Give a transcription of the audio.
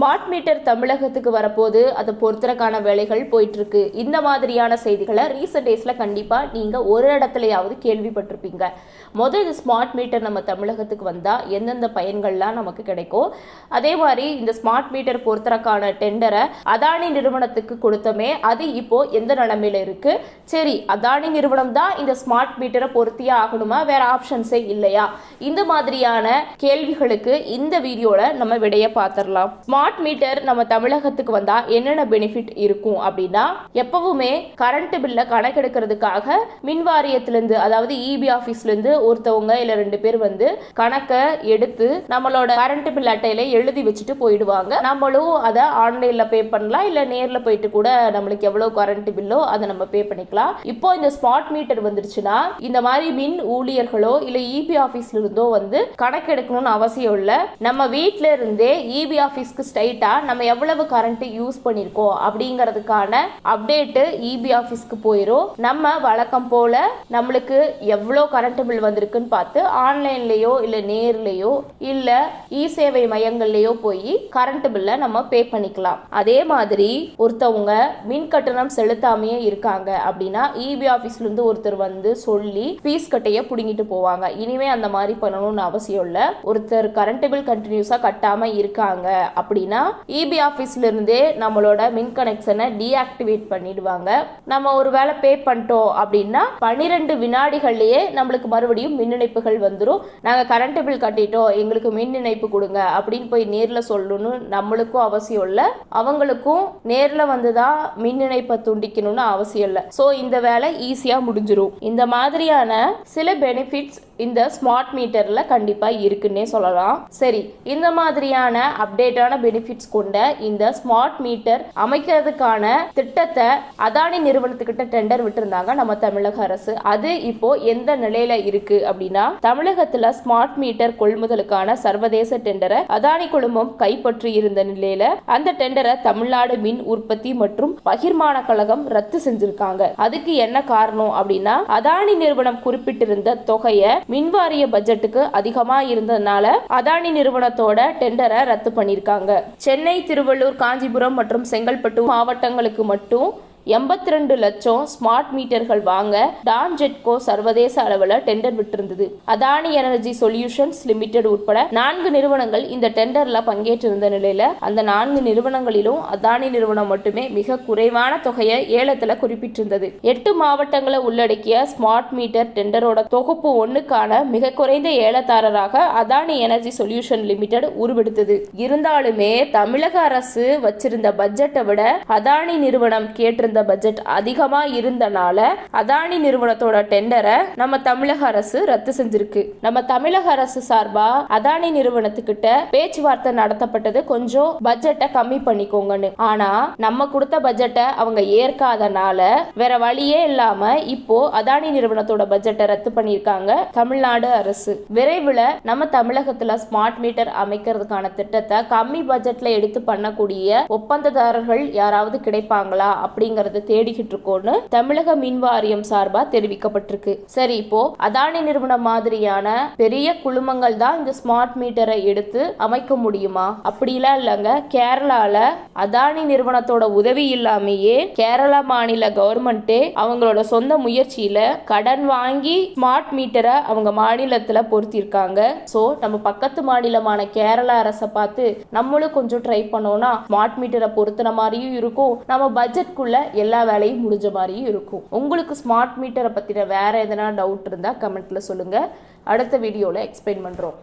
Smart meter தமிழகத்துக்கு வரப்போது அதை பொறுத்தறக்கான வேலைகள் போயிட்டு இருக்கு. இந்த மாதிரியான செய்திகளை ரீசெண்ட் டேஸ்ல கண்டிப்பா நீங்க ஒரு இடத்துலயாவது கேள்விப்பட்டிருப்பீங்க. முதல் ஸ்மார்ட் மீட்டர் நம்ம தமிழகத்துக்கு வந்தா எந்தெந்த பயன்கள்லாம் நமக்கு கிடைக்கும், அதே மாதிரி இந்த ஸ்மார்ட் மீட்டர் பொறுத்தறக்கான டெண்டரை அதானி நிறுவனத்துக்கு கொடுத்தமே அது இப்போ எந்த நிலைமையில இருக்கு, சரி அதானி நிறுவனம் தான் இந்த ஸ்மார்ட் மீட்டரை பொருத்தியே ஆகணுமா, வேற ஆப்ஷன்ஸே இல்லையா, இந்த மாதிரியான கேள்விகளுக்கு இந்த வீடியோல நம்ம விடைய பார்த்துடலாம். ஸ்மார்ட் மீட்டர் நம்ம தமிழகத்துக்கு வந்தா என்னென்ன பெனிஃபிட் இருக்கும் அப்படின்னா, எப்பவுமே கரண்ட் பில்ல கணக்கெடுக்கிறதுக்காக மின் வாரியத்திலிருந்து, அதாவது இபி ஆபீஸ்ல இருந்து ஒருத்தவங்க இல்ல 2 பேர் வந்து கணக்கை எடுத்து நம்மளோட கரண்ட் பில் அட்டையில எழுதி வச்சுட்டு போயிடுவாங்க. நம்மளும் அதை ஆன்லைன்ல பே பண்ணலாம், இல்ல நேர்ல போயிட்டு கூட நம்மளுக்கு எவ்வளவு கரண்ட் பில்லோ அதை நம்ம பே பண்ணிக்கலாம். இப்போ இந்த ஸ்மார்ட் மீட்டர் வந்துருச்சுன்னா இந்த மாதிரி மின் ஊழியர்களோ இல்ல இபி ஆபீஸ்ல இருந்தோ வந்து கணக்கெடுக்கணும்னு அவசியம் இல்ல. நம்ம வீட்ல இருந்தே இபி ஆபீஸ்க்கு ஸ்ட்ரைட்டா நம்ம எவ்வளவு கரண்ட் யூஸ் பண்ணிருக்கோம் அப்படிங்கிறதுக்கான அப்டேட் இபி ஆபீஸ்க்கு போயிடும். நம்ம வழக்கம் போல நம்மளுக்கு எவ்வளவு கரண்ட் பில் வந்திருக்குன்னு பார்த்து ஆன்லைன்லயோ இல்ல நேர்லயோ இல்ல இ சேவை மையங்கள்லயோ போய் கரண்ட் பில்ல நம்ம பே பண்ணிக்கலாம். அதே மாதிரி ஒருத்தவங்க மின் கட்டணம் செலுத்தாமையே இருக்காங்க அப்படின்னா இபி ஆபீஸ்ல இருந்து ஒருத்தர் வந்து சொல்லி பீஸ் கட்டைய புடுங்கிட்டு போவாங்க. இனிமே அந்த மாதிரி பண்ணணும்னு அவசியம் இல்ல. ஒருத்தர் கரண்ட் பில் கண்டினியூஸா கட்டாம இருக்காங்க அப்படின்னா இபி ஆபீஸ்ல இருந்தே நம்மளோட மின் கனெக்ஷனை டீஆக்டிவேட் பண்ணிடுவாங்க. நம்ம ஒரு வேளை பே பண்ணிட்டோம் அப்படின்னா 12 வினாடிகள்லயே நம்மளுக்கு மறுபடியும் மின் இணைப்புகள் வந்துடும். நாங்க கரண்ட் பில் கட்டிட்டோம், எங்களுக்கு மின் இணைப்பு கொடுங்க அப்படின்னு போய் நேர்ல சொல்லணும்னு நம்மளுக்கும் அவசியம் இல்ல, அவங்களுக்கும் நேர்ல வந்துதான் மின் இணைப்பை துண்டிக்கணும்னு அவசியம் இல்ல. சோ இந்த வேலை ஈஸியா முடிஞ்சிடும். இந்த மாதிரியான சில பெனிஃபிட்ஸ் இந்த ஸ்மார்ட் மீட்டர்ல கண்டிப்பா இருக்குன்னே சொல்லலாம். சரி, இந்த மாதிரியான அப்டேட்டான பெனிஃபிட்ஸ் கொண்ட இந்த ஸ்மார்ட் மீட்டர் அமைக்கிறதுக்கான திட்டத்தை அதானி நிறுவனத்துக்கிட்ட டெண்டர் விட்டுருந்தாங்க நம்ம தமிழக அரசு. அது இப்போ எந்த நிலையில இருக்கு அப்படின்னா, தமிழகத்துல ஸ்மார்ட் மீட்டர் கொள்முதலுக்கான சர்வதேச டெண்டரை அதானி குழுமம் கைப்பற்றி இருந்த நிலையில அந்த டெண்டரை தமிழ்நாடு மின் உற்பத்தி மற்றும் பகிர்மான கழகம் ரத்து செஞ்சிருக்காங்க. அதுக்கு என்ன காரணம் அப்படின்னா, அதானி நிறுவனம் குறிப்பிட்டிருந்த தொகையை மின்வாரிய பட்ஜெட்டுக்கு அதிகமா இருந்ததுனால அதானி நிறுவனத்தோட டெண்டரை ரத்து பண்ணிருக்காங்க. சென்னை, திருவள்ளூர், காஞ்சிபுரம் மற்றும் செங்கல்பட்டு மாவட்டங்களுக்கு மட்டும் 82 லட்சம் ஸ்மார்ட் மீட்டர்கள் வாங்க டான் ஜெட்கோ சர்வதேச அளவில் டெண்டர் விட்டிருந்தது. அதானி எனர்ஜி சொல்யூஷன்ஸ் லிமிடெட் உட்பட 4 நிறுவனங்கள் இந்த டெண்டர்ல பங்கேற்றிருந்த நிலையில அந்த 4 நிறுவனங்களிலும் அதானி நிறுவனம் மட்டுமே மிக குறைவான தொகையை ஏலத்துல குறிப்பிட்டிருந்தது. 8 மாவட்டங்களை உள்ளடக்கிய ஸ்மார்ட் மீட்டர் டெண்டரோட தொகுப்பு 1க்கான மிக குறைந்த ஏலதாரராக அதானி எனர்ஜி சொல்யூஷன் லிமிடெட் உருவெடுத்தது. இருந்தாலுமே தமிழக அரசு வச்சிருந்த பட்ஜெட்டை விட அதானி நிறுவனம் கேட்டிருந்த பட்ஜெட் அதிகமா இருந்தனால அதானி நிறுவனத்தோட டெண்டரை நம்ம தமிழக அரசு ரத்து செஞ்சிருக்கு. நம்ம தமிழக அரசு சார்பா அதானி நிறுவனத்துக்கிட்ட பேச்சுவார்த்தை நடத்தப்பட்டது, கொஞ்சம் பட்ஜெட்டை கம்மி பண்ணிக்கோங்கன்னு. ஆனா நம்ம கொடுத்த பட்ஜெட்டை அவங்க ஏற்காதனால வேற வழியே இல்லாம இப்போ அதானி நிறுவனத்தோட பட்ஜெட்டை ரத்து பண்ணிருக்காங்க தமிழ்நாடு அரசு. விரைவில் நம்ம தமிழகத்துல ஸ்மார்ட் மீட்டர் அமைக்கிறதுக்கான திட்டத்தை கம்மி பட்ஜெட்ல எடுத்து பண்ணக்கூடிய ஒப்பந்ததாரர்கள் யாராவது கிடைப்பாங்களா அப்படிங்கிற தேடிக்கிட்டு இருக்கோன்னு தமிழக மின் வாரியம் சார்பா தெரிவிக்கப்பட்டிருக்கு. சரி, இப்போ அதானி நிறுவனம் மாதிரியான பெரிய குழுமங்கள் தான் இந்த ஸ்மார்ட் மீட்டரை எடுத்து அமைக்க முடியுமா? அப்படிலாம் இல்லைங்க. கேரளால அதானி நிறுவனத்தோட உதவி இல்லாமையே கேரளா மாநில கவர்மெண்டே அவங்களோட சொந்த முயற்சியில கடன் வாங்கி ஸ்மார்ட் மீட்டரை அவங்க மாநிலத்துல பொருத்திருக்காங்க. சோ நம்ம பக்கத்து மாநிலமான கேரளா அரசை பார்த்து நம்மளும் கொஞ்சம் ட்ரை பண்ணோம்னா ஸ்மார்ட் மீட்டரை பொருத்தின மாதிரியும் இருக்கும், நம்ம பட்ஜெட்குள்ள எல்லா வேலையும் முடிஞ்ச மாதிரியும் இருக்கும். உங்களுக்கு ஸ்மார்ட் மீட்டரை பத்தின வேற எதனா டவுட் இருந்தா கமெண்ட்ல சொல்லுங்க. அடுத்த வீடியோல எக்ஸ்பிளைன் பண்றோம்.